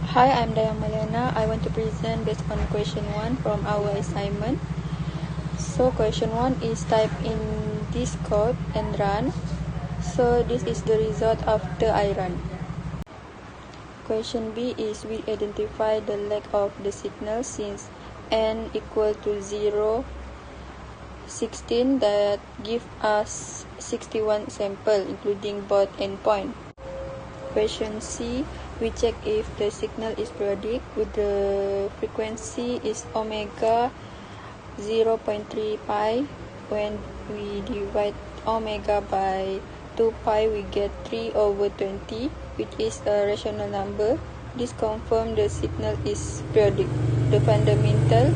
Hi, I'm MYDIN. I want to present based on question 1 from our assignment. So question 1 is type in this code and run. So this is the result after I run. Question B is we identify the lag of the signal since n equal to 0, 16 that give us 61 sample including both endpoint. Question C, we check if the signal is periodic with the frequency is omega 0.3 pi. When we divide omega by 2 pi, we get 3/20, which is a rational number. This confirms the signal is periodic. The fundamental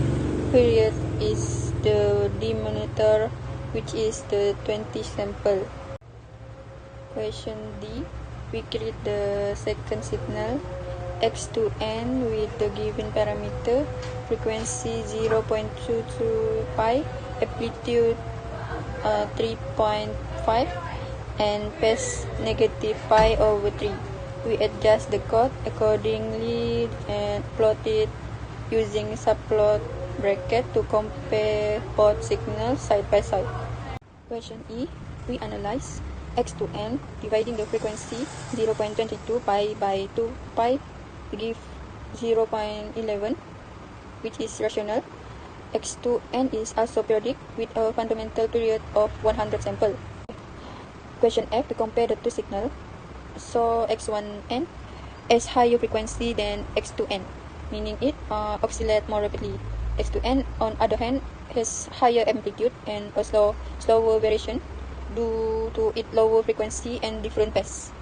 period is the denominator, which is the 20 sample. Question D, we create the second signal x to n with the given parameter frequency 0.22 pi, amplitude 3.5, and phase negative pi/3. We adjust the code accordingly and plot it using subplot bracket to compare both signals side by side. Question E, we analyze x to n dividing the frequency 0.22 pi by 2 pi give 0.11, which is rational. X to n is also periodic with a fundamental period of 100 sample. Question F, to compare the two signals. So x1n has higher frequency than x to n, meaning it oscillates more rapidly. X to n, on other hand, has higher amplitude and a slower variation due to its lower frequency and different phase.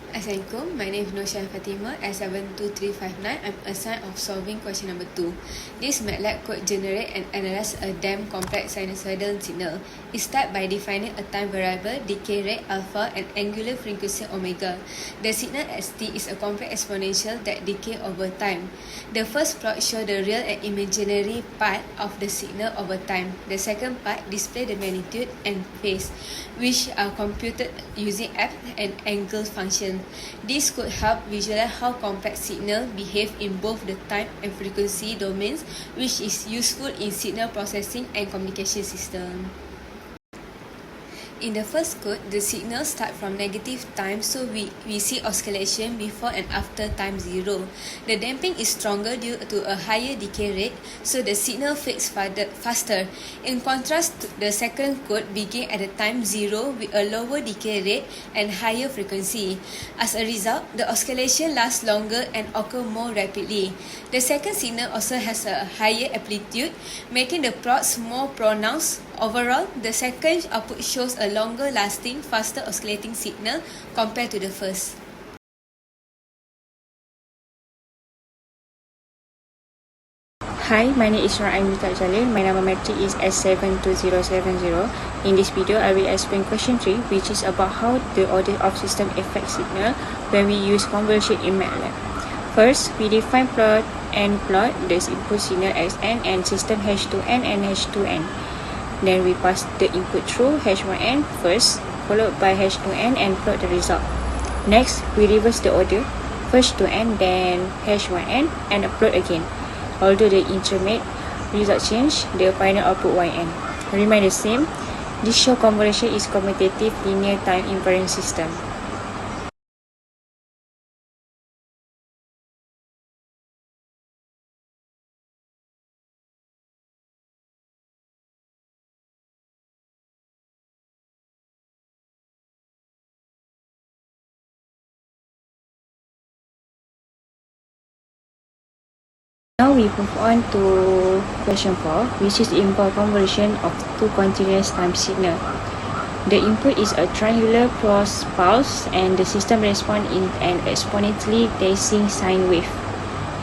Assalamualaikum, my name is FATIMAH, S72359. I'm assigned of solving question number 2. This Matlab could generate and analyze a damn complex sinusoidal signal. It starts by defining a time variable, decay rate alpha, and angular frequency omega. The signal st is a complex exponential that decays over time. The first plot shows the real and imaginary part of the signal over time. The second part displays the magnitude and phase, which are computed using f and angle function. This could help visualize how complex signals behave in both the time and frequency domains, which is useful in signal processing and communication system. In the first code, the signal starts from negative time, so we see oscillation before and after time 0. The damping is stronger due to a higher decay rate, so the signal fades faster. In contrast, the second code begins at the time 0 with a lower decay rate and higher frequency. As a result, the oscillation lasts longer and occurs more rapidly. The second signal also has a higher amplitude, making the plots more pronounced. Overall, the second output shows a longer lasting, faster oscillating signal compared to the first. Hi, my name is JALIL. My number metric is S72070. In this video, I will explain question 3, which is about how the order of system affects signal when we use convolution in Matlab. First, we define plot and plot the input signal Xn and system H2n and H2n. Then we pass the input through H1n first, followed by H2n and plot the result. Next, we reverse the order, first 2n, then H1n, and upload again. Although the intermediate result change, the final output yn remain the same. This show convolution is commutative linear time inference system. Now we move on to question 4, which is involve conversion of two continuous time signal. The input is a triangular cross pulse and the system responds in an exponentially decreasing sine wave.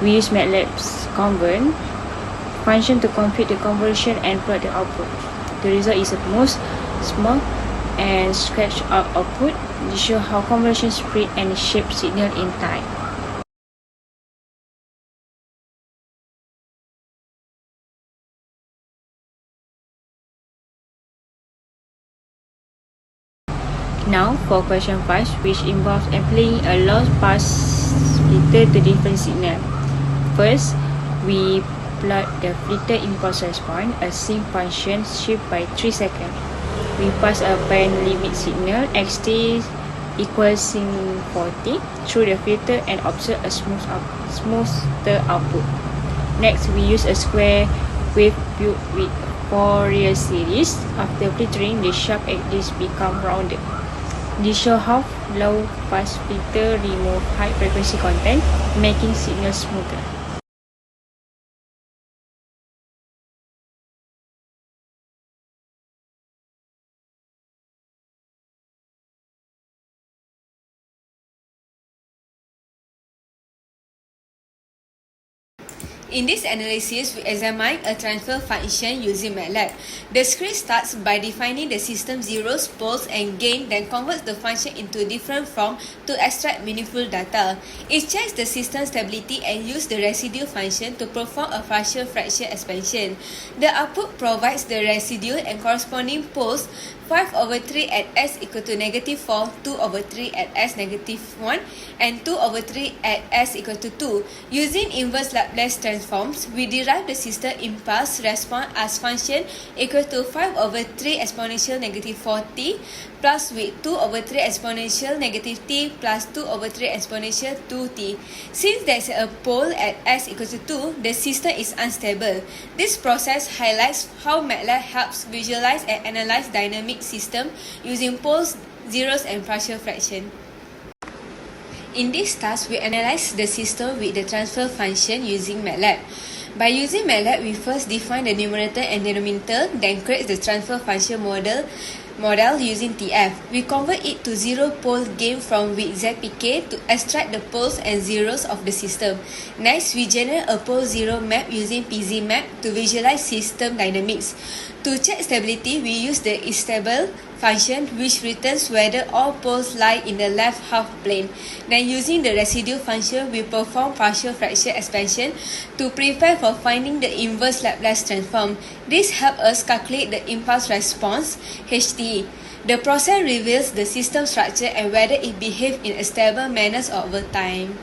We use Matlab's convert function to compute the conversion and plot the output. The result is a most small and scratched out output. This shows how conversion spread and shape signal in time. Now for question 5, which involves applying a loss pass filter to different signal. First, we plot the filter impulse response, a sinc function shift by 3 seconds. We pass a band limit signal xt equals sinc 40 through the filter and observe a smoother output. Next, we use a square wave built with Fourier series. After filtering, the sharp edges become rounded. This shows how low pass filter remove high frequency content, making signal smoother. In this analysis, we examine a transfer function using Matlab. The script starts by defining the system zeros, poles, and gain, then converts the function into different form to extract meaningful data. It checks the system stability and uses the residue function to perform a partial fraction expansion. The output provides the residue and corresponding poles 5/3 at s equal to -4, 2/3 at s -1, and 2/3 at s equal to 2. Using inverse Laplace transforms, we derive the system impulse response as function equal to 5/3 exponential -4t plus with 2/3 exponential -t plus 2/3 exponential 2t. Since there is a pole at s equal to 2, the system is unstable. This process highlights how Matlab helps visualize and analyze dynamic system using poles, zeros, and partial fraction. In this task, we analyze the system with the transfer function using Matlab. By using Matlab, we first define the numerator and denominator, then create the transfer function model using TF. We convert it to zero pole gain from with ZPK to extract the poles and zeros of the system. Next, we generate a pole zero map using PZ map to visualize system dynamics. To check stability, we use the isstable function, which returns whether all poles lie in the left half plane. Then using the residue function, we perform partial fraction expansion to prepare for finding the inverse Laplace transform. This helps us calculate the impulse response, HT. The process reveals the system structure and whether it behaves in a stable manner over time.